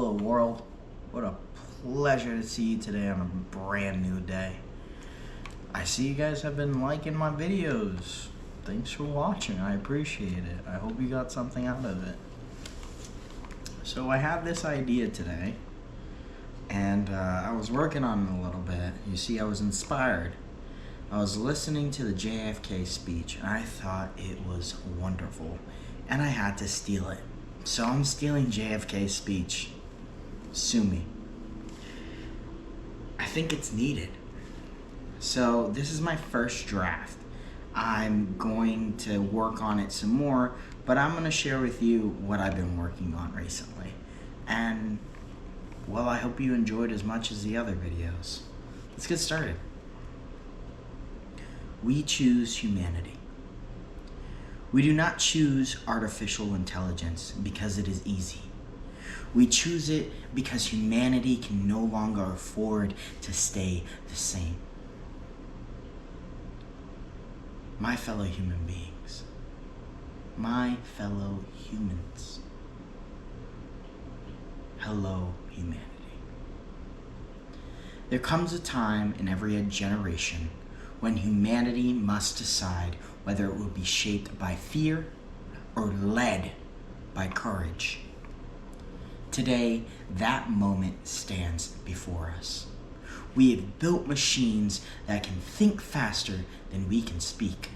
Hello world, what a pleasure to see you today on a brand new day. I see you guys have been liking my videos. Thanks for watching, I appreciate it. I hope you got something out of it. So I have this idea today, and I was working on it a little bit. You see, I was inspired. I was listening to the JFK speech, and I thought it was wonderful, and I had to steal it. So I'm stealing JFK's speech. Sue me. I think it's needed. So this is my first draft. I'm going to work on it some more, but I'm going to share with you what I've been working on recently. And, well, I hope you enjoyed as much as the other videos. Let's get started. We choose humanity. We do not choose artificial intelligence because it is easy. We choose it because humanity can no longer afford to stay the same. My fellow human beings, my fellow humans, hello humanity. There comes a time in every generation when humanity must decide whether it will be shaped by fear or led by courage. Today, that moment stands before us. We have built machines that can think faster than we can speak.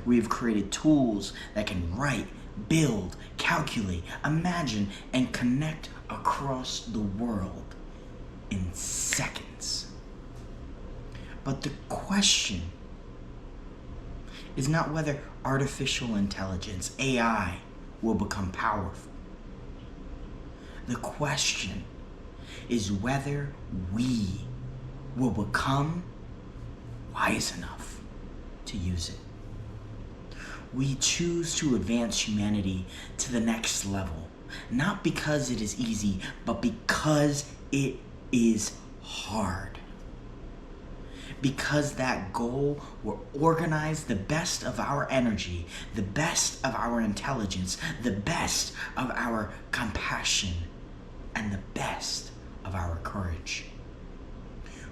We have created tools that can write, build, calculate, imagine, and connect across the world in seconds. But the question is not whether artificial intelligence, AI, will become powerful. The question is whether we will become wise enough to use it. We choose to advance humanity to the next level, not because it is easy, but because it is hard. Because that goal will organize the best of our energy, the best of our intelligence, the best of our compassion, and the best of our courage.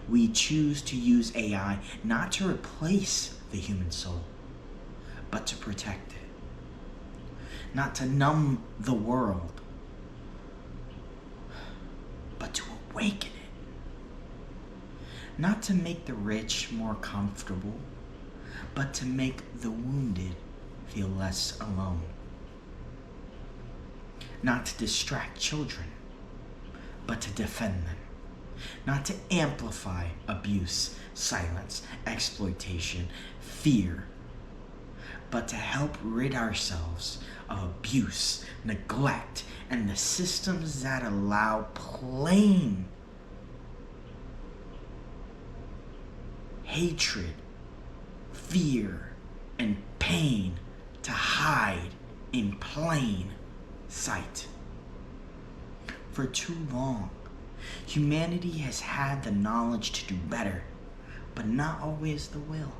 We choose to use AI not to replace the human soul, but to protect it. Not to numb the world, but to awaken it. Not to make the rich more comfortable, but to make the wounded feel less alone. Not to distract children, but to defend them. Not to amplify abuse, silence, exploitation, fear, but to help rid ourselves of abuse, neglect, and the systems that allow plain hatred, fear, and pain to hide in plain sight. For too long, humanity has had the knowledge to do better, but not always the will.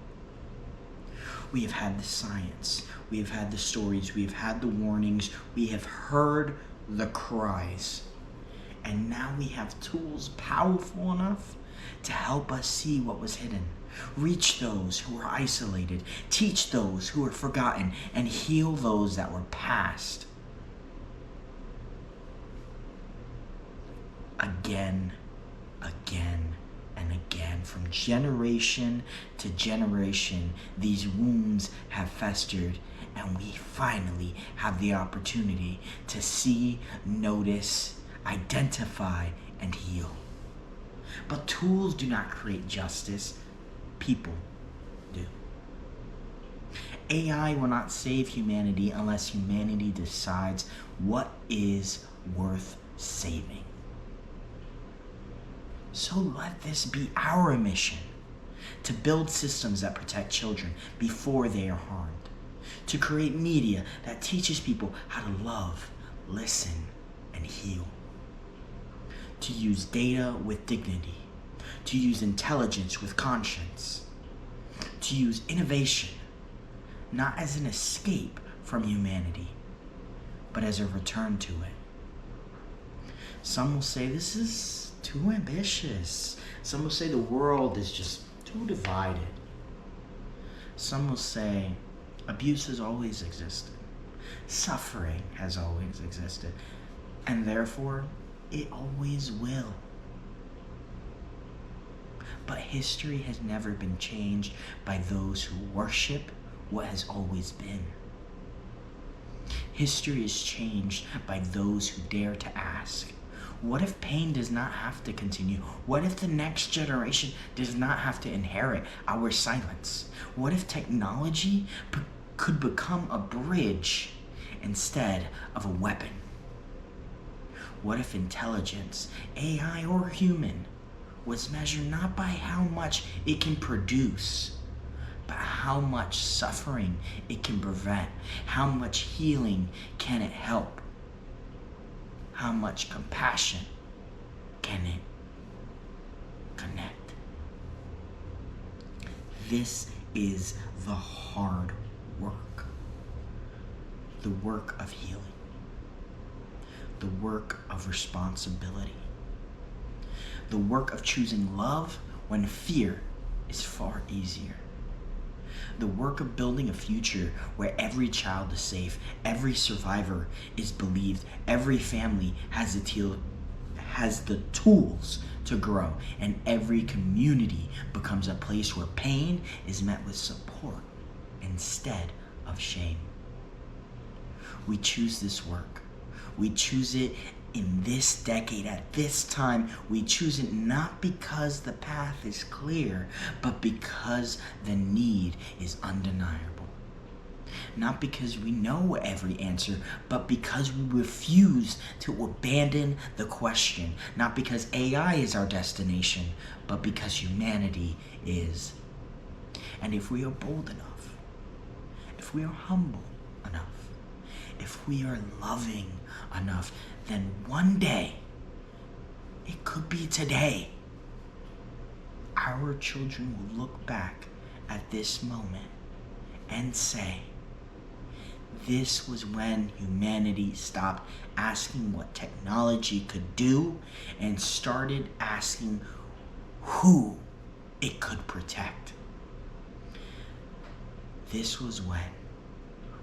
We have had the science, we have had the stories, we have had the warnings, we have heard the cries, and now we have tools powerful enough to help us see what was hidden, reach those who are isolated, teach those who are forgotten, and heal those that were past. Again, and again, from generation to generation, these wounds have festered, and we finally have the opportunity to see, notice, identify, and heal. But tools do not create justice, people do. AI will not save humanity unless humanity decides what is worth saving. So let this be our mission, to build systems that protect children before they are harmed, to create media that teaches people how to love, listen, and heal, to use data with dignity, to use intelligence with conscience, to use innovation not as an escape from humanity, but as a return to it. Some will say this is too ambitious. Some will say the world is just too divided. Some will say abuse has always existed. Suffering has always existed. And therefore, it always will. But history has never been changed by those who worship what has always been. History is changed by those who dare to ask, what if pain does not have to continue? What if the next generation does not have to inherit our silence? What if technology could become a bridge instead of a weapon? What if intelligence, AI or human, was measured not by how much it can produce, but how much suffering it can prevent, how much healing can it help, how much compassion can it connect? This is the hard work, the work of healing, the work of responsibility, the work of choosing love when fear is far easier. The work of building a future where every child is safe, every survivor is believed, every family has the tools to grow, and every community becomes a place where pain is met with support instead of shame. We choose this work. We choose it in this decade, at this time. We choose it not because the path is clear, but because the need is undeniable. Not because we know every answer, but because we refuse to abandon the question. Not because AI is our destination, but because humanity is. And if we are bold enough, if we are humble enough, if we are loving enough, then one day, it could be today, our children will look back at this moment and say, this was when humanity stopped asking what technology could do and started asking who it could protect. This was when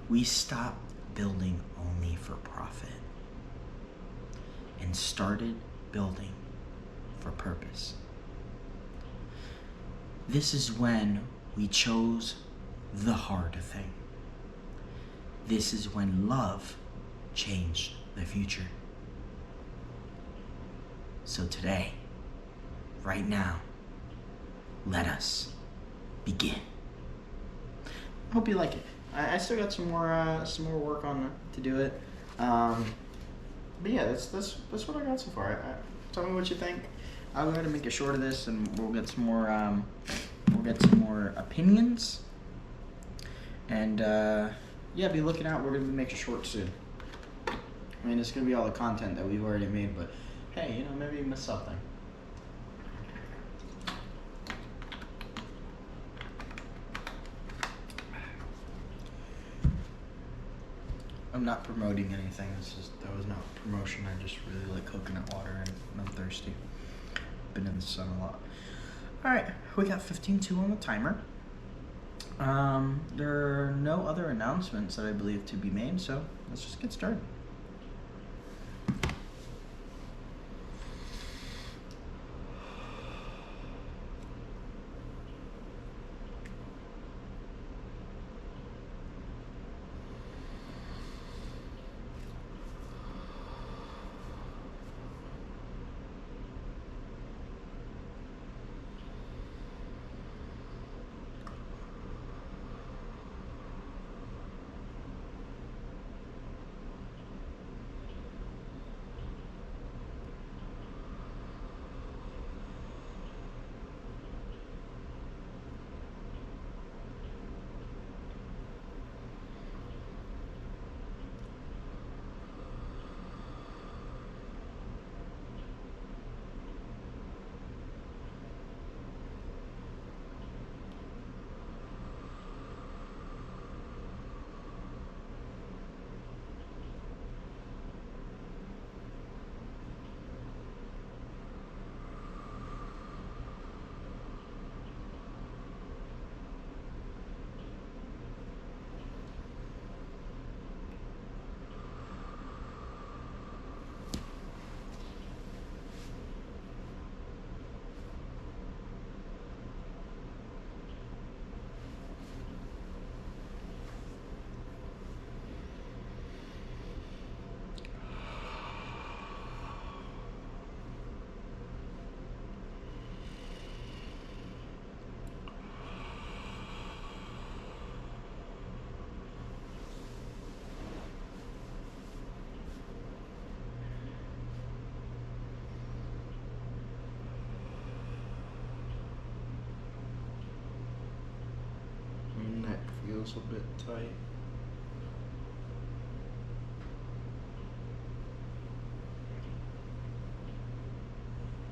we stopped building only for profit and started building for purpose. This is when we chose the hard thing. This is when love changed the future. So today, right now, let us begin. I hope you like it. I still got some more work on to do it. But yeah, that's what I got so far. Tell me what you think. I'll go ahead and make a short of this, and we'll get some more opinions. And yeah, be looking out. We're gonna make a short soon. I mean, it's gonna be all the content that we've already made, but hey, maybe you missed something. I'm not promoting anything. That was not promotion. I just really like coconut water and I'm thirsty. Been in the sun a lot. All right, we got 15:02 on the timer. There are no other announcements that I believe to be made, so let's just get started. feels a bit tight.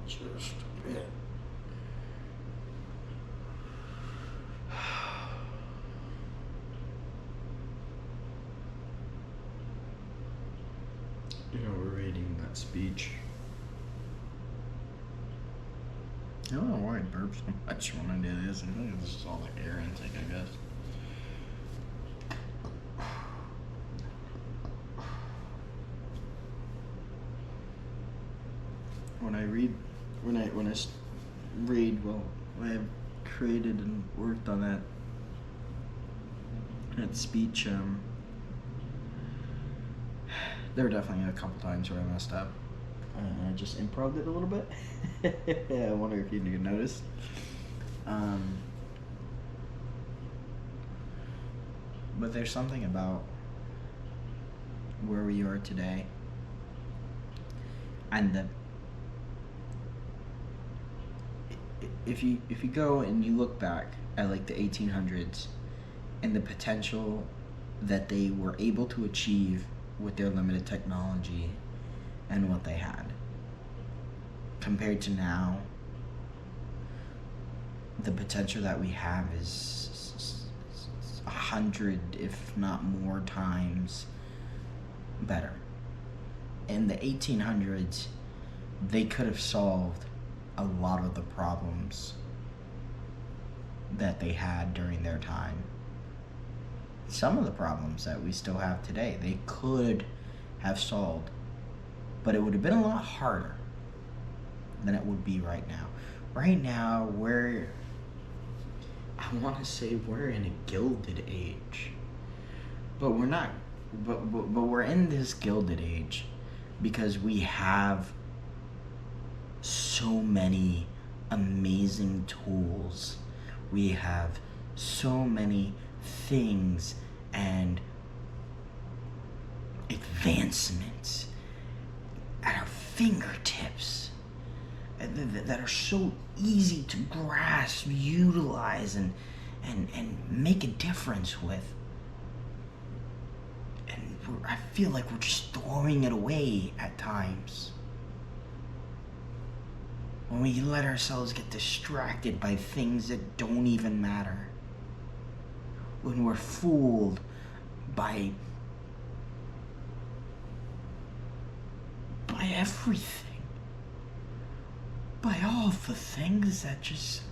Just a bit. We're reading that speech. I don't know why I burp so much when I do this. I think this is all the air intake, I guess. When I read, well, I have created and worked on that speech. There were definitely a couple times where I messed up. I just improv it a little bit. I wonder if you noticed. But there's something about where we are today, and if you go and you look back at like the 1800s and the potential that they were able to achieve with their limited technology and what they had, compared to now, the potential that we have is 100, if not more, times better. In the 1800s, they could have solved a lot of the problems that they had during their time. Some of the problems that we still have today, they could have solved, but it would have been a lot harder than it would be right now. Right now, I want to say we're in a gilded age, but we're not. But we're in this gilded age because we have so many amazing tools. We have so many things and advancements at our fingertips that are so easy to grasp, utilize, and make a difference with. And I feel like we're just throwing it away at times. When we let ourselves get distracted by things that don't even matter. When we're fooled by everything. By all the things that just...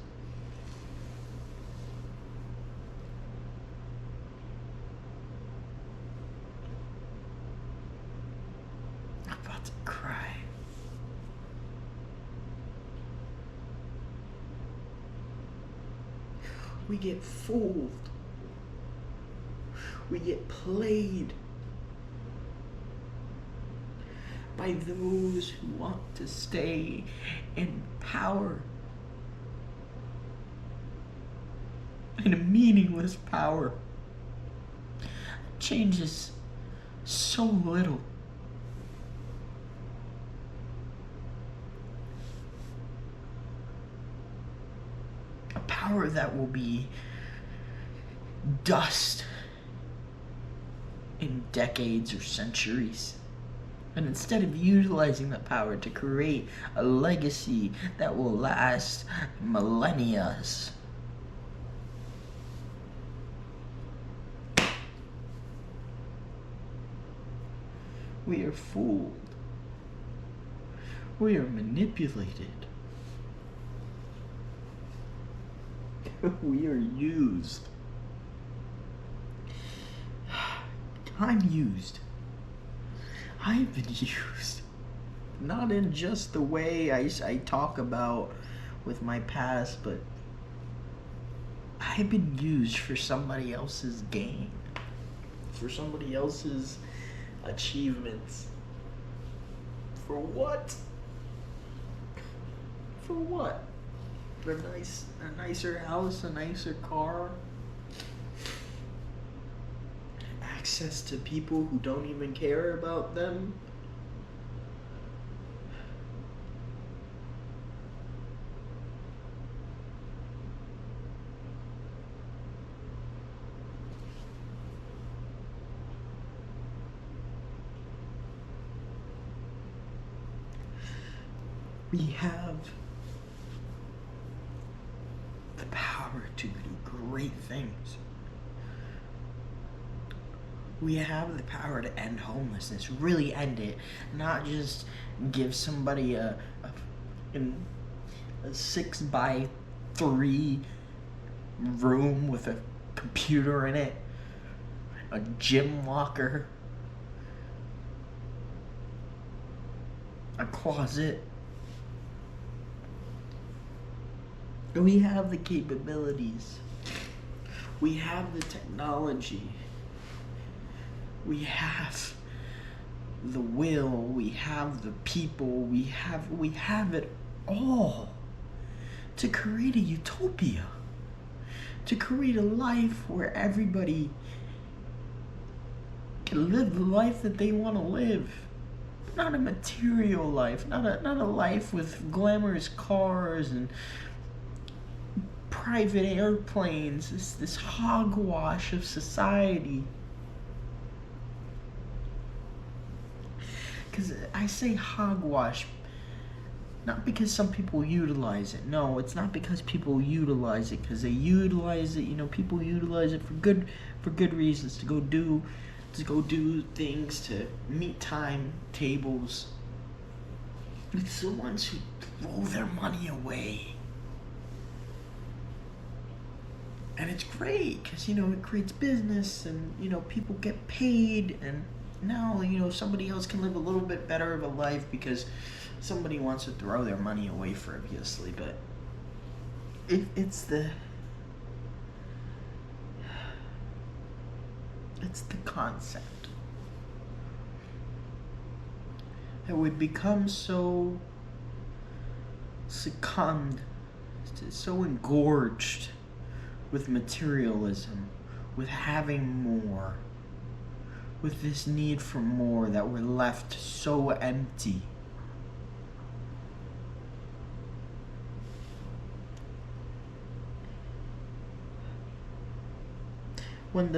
I'm about to cry. We get fooled. We get played by those who want to stay in power. In a meaningless power. Changes so little. A power that will be dust in decades or centuries. And instead of utilizing that power to create a legacy that will last millennia, we are fooled. We are manipulated. We are used. I'm used. I've been used. Not in just the way I talk about with my past, but I've been used for somebody else's gain. For somebody else's achievements. For what? For what? For a nicer house, a nicer car? Access to people who don't even care about them? We have the power to do great things. We have the power to end homelessness, really end it, not just give somebody a 6x3 room with a computer in it, a gym locker, a closet. We have the capabilities. We have the technology. We have the will. We have the people. We have it all to create a utopia. To create a life where everybody can live the life that they want to live. Not a material life, not a life with glamorous cars and private airplanes, this hogwash of society. Because I say hogwash, not because some people utilize it. No, it's not because people utilize it, because they utilize it. People utilize it for good reasons, to go do things, to meet timetables. It's the ones who throw their money away. And it's great because, it creates business and, people get paid, and now, somebody else can live a little bit better of a life because somebody wants to throw their money away frivolously. But it's the concept that we become so succumbed, so engorged with materialism, with having more, with this need for more, that we're left so empty. When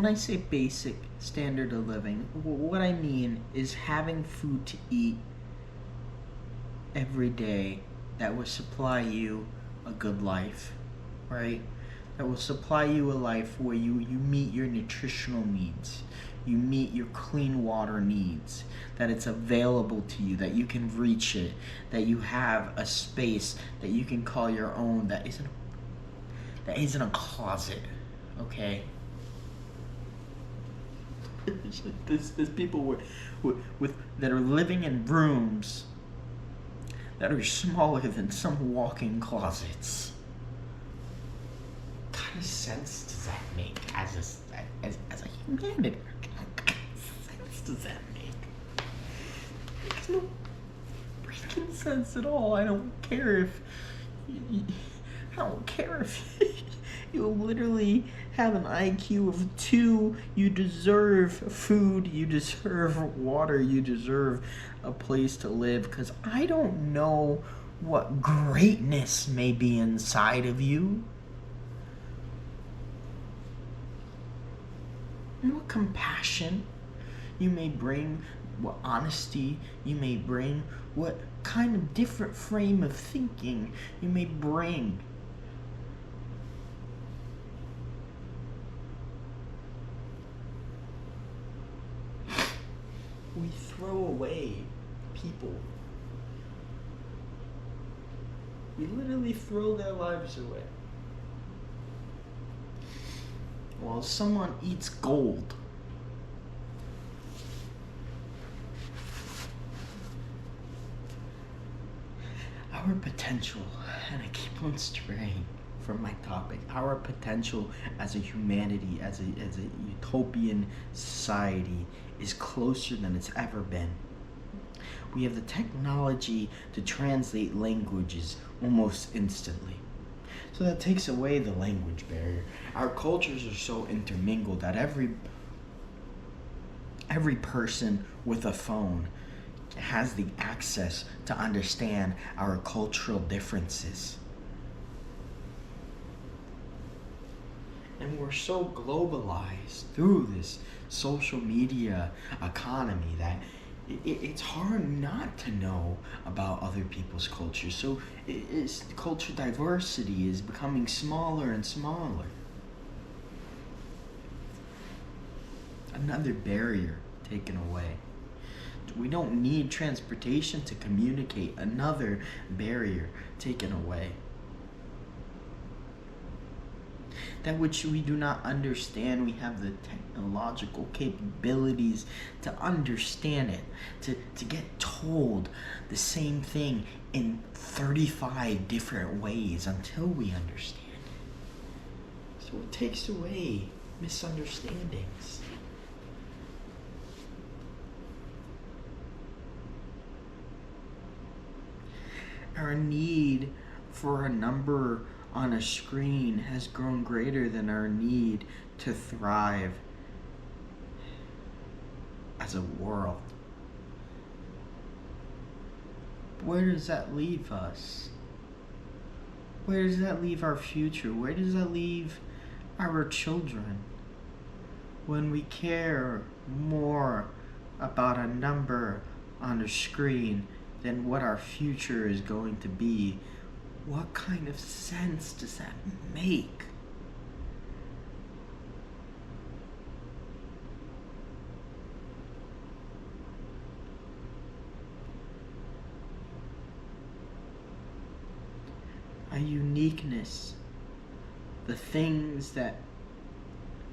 I say basic standard of living, what I mean is having food to eat every day that will supply you a good life, right? That will supply you a life where you meet your nutritional needs, you meet your clean water needs, that it's available to you, that you can reach it, that you have a space that you can call your own, that isn't a closet, okay? There's people with that are living in rooms that are smaller than some walk-in closets. What kind of sense does that make as a humanity? What kind of sense does that make? Makes no freaking sense at all. I don't care if you literally have an IQ of 2. You deserve food, you deserve water, you deserve a place to live, because I don't know what greatness may be inside of you. What compassion you may bring, what honesty you may bring, what kind of different frame of thinking you may bring. We throw away people. We literally throw their lives away while someone eats gold. Our potential, and I keep on straying from my topic, our potential as a humanity, as a utopian society, is closer than it's ever been. We have the technology to translate languages almost instantly. So that takes away the language barrier. Our cultures are so intermingled that every person with a phone has the access to understand our cultural differences. And we're so globalized through this social media economy that it's hard not to know about other people's culture. So culture diversity is becoming smaller and smaller. Another barrier taken away. We don't need transportation to communicate. Another barrier taken away. That which we do not understand, we have the technological capabilities to understand it, to get told the same thing in 35 different ways until we understand it. So it takes away misunderstandings. Our need for a number on a screen has grown greater than our need to thrive as a world. Where does that leave us? Where does that leave our future? Where does that leave our children? When we care more about a number on a screen than what our future is going to be, what kind of sense does that make? A uniqueness, the things that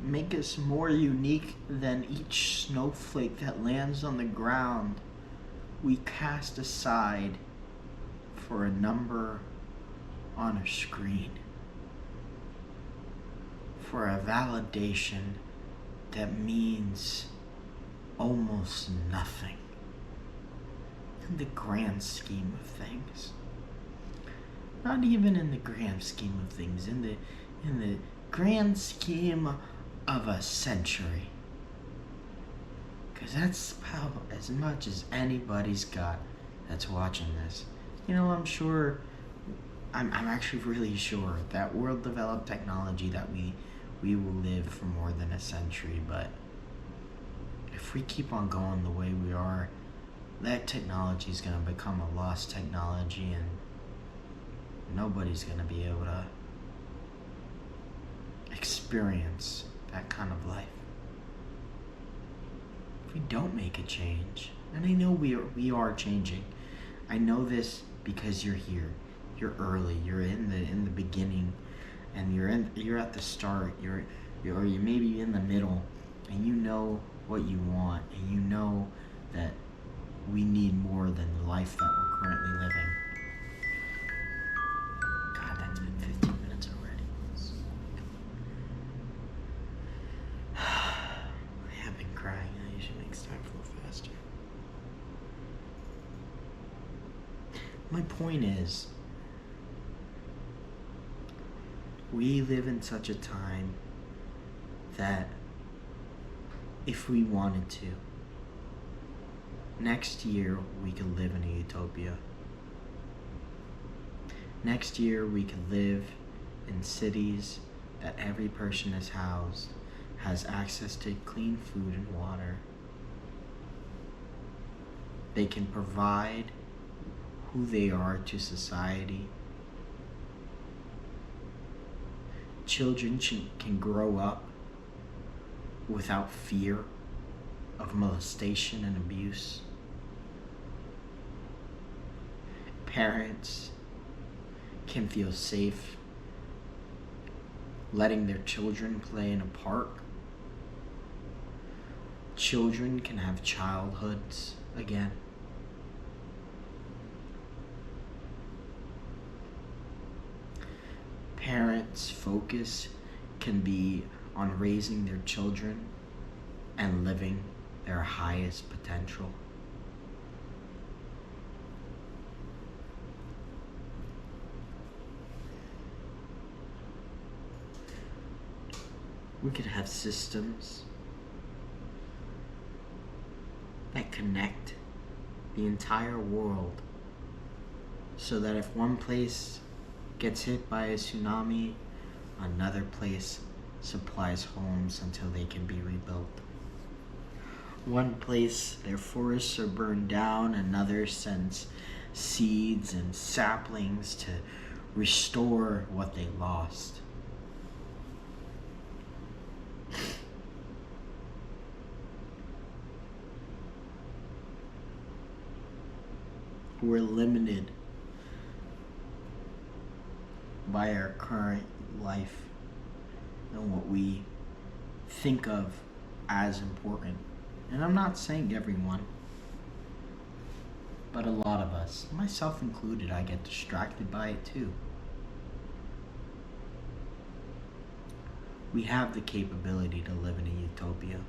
make us more unique than each snowflake that lands on the ground, we cast aside for a number on a screen, for a validation that means almost nothing in the grand scheme of things. Not even in the grand scheme of things, in the grand scheme of a century. Because that's about as much as anybody's got that's watching this. I'm sure, I'm actually really sure that world developed technology that we will live for more than a century, but if we keep on going the way we are, that technology is going to become a lost technology, and nobody's going to be able to experience that kind of life. If we don't make a change, and I know we are changing. I know this because you're here. You're early. You're in the beginning, and you're at the start. Or you maybe in the middle, and you know what you want, and you know that we need more than the life that we're currently living. God, that's been 15 minutes already. I have been crying. I usually make time flow faster. My point is, we live in such a time that if we wanted to, next year we could live in a utopia. Next year we could live in cities that every person is housed, has access to clean food and water. They can provide who they are to society. Children can grow up without fear of molestation and abuse. Parents can feel safe letting their children play in a park. Children can have childhoods again. Parents' focus can be on raising their children and living their highest potential. We could have systems that connect the entire world so that if one place gets hit by a tsunami, another place supplies homes until they can be rebuilt. One place their forests are burned down, another sends seeds and saplings to restore what they lost. We're limited by our current life and what we think of as important. And I'm not saying everyone, but a lot of us, myself included, I get distracted by it too. We have the capability to live in a utopia,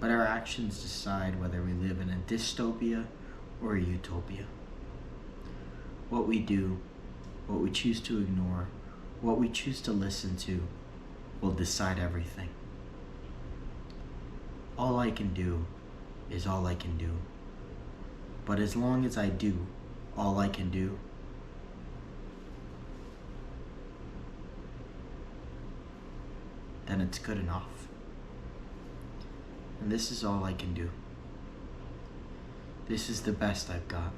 but our actions decide whether we live in a dystopia or a utopia. What we do, what we choose to ignore, what we choose to listen to will decide everything. All I can do is all I can do. But as long as I do all I can do, then it's good enough. And this is all I can do. This is the best I've got.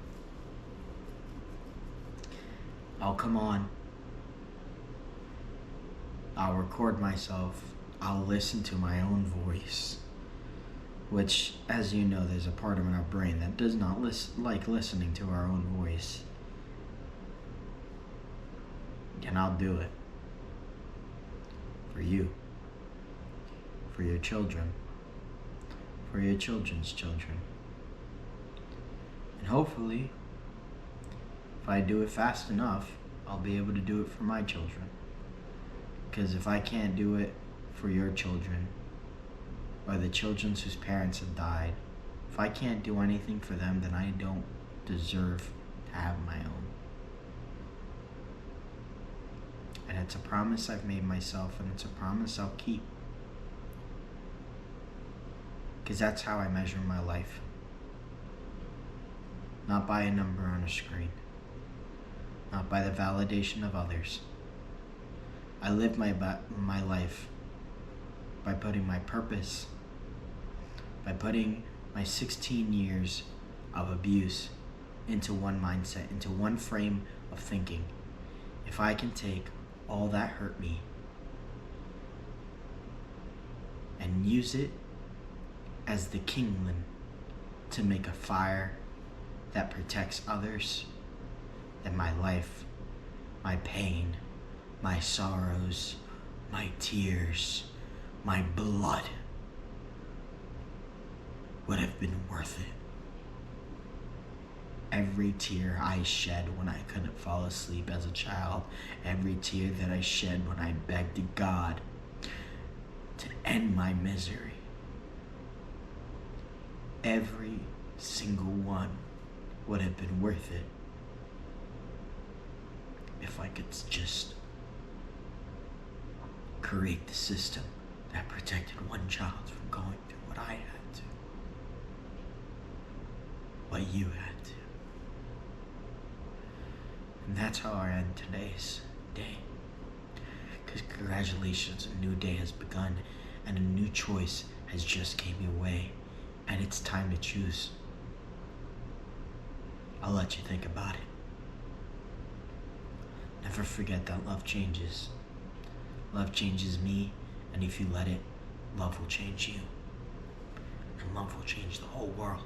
I'll come on. I'll record myself. I'll listen to my own voice. Which, as you know, there's a part of our brain that does not like listening to our own voice. And I'll do it. For you. For your children. For your children's children. And hopefully, if I do it fast enough, I'll be able to do it for my children. Because if I can't do it for your children, or the children whose parents have died, if I can't do anything for them, then I don't deserve to have my own. And it's a promise I've made myself, and it's a promise I'll keep. Because that's how I measure my life. Not by a number on a screen. Not by the validation of others. I live my life by putting my purpose, by putting my 16 years of abuse into one mindset, into one frame of thinking. If I can take all that hurt me and use it as the kindling to make a fire that protects others, then my life, my pain, my sorrows, my tears, my blood would have been worth it. Every tear I shed when I couldn't fall asleep as a child, every tear that I shed when I begged God to end my misery, every single one would have been worth it if I could just create the system that protected one child from going through what I had to, what you had to. And that's how I end today's day. Because congratulations, a new day has begun, and a new choice has just came your way, and it's time to choose. I'll let you think about it. Never forget that love changes. Love changes me, and if you let it, love will change you. And love will change the whole world.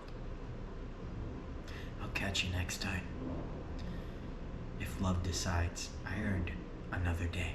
I'll catch you next time. If love decides, I earned another day.